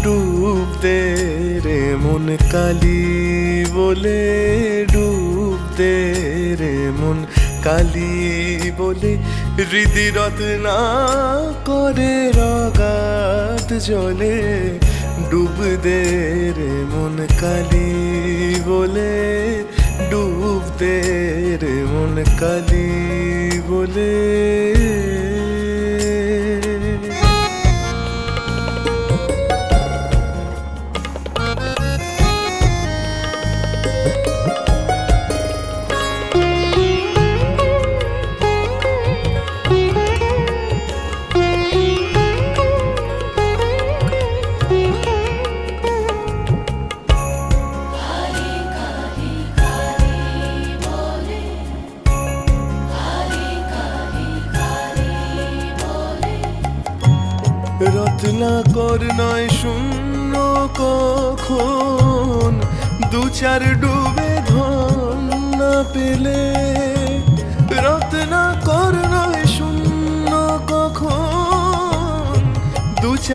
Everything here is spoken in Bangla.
ডুব দে রে মন কালি বলে, ডুব দে রে মন কালি বলে, হৃদি রত্না করে রগাত জলে, ডুব দে রে মন কালি বলে, ডুব দে রে মন কালি বলে। রত্নাকর নয় শূন্য কখন, দু চার ডুবে ধন না পেলে। রত্নাকর নয়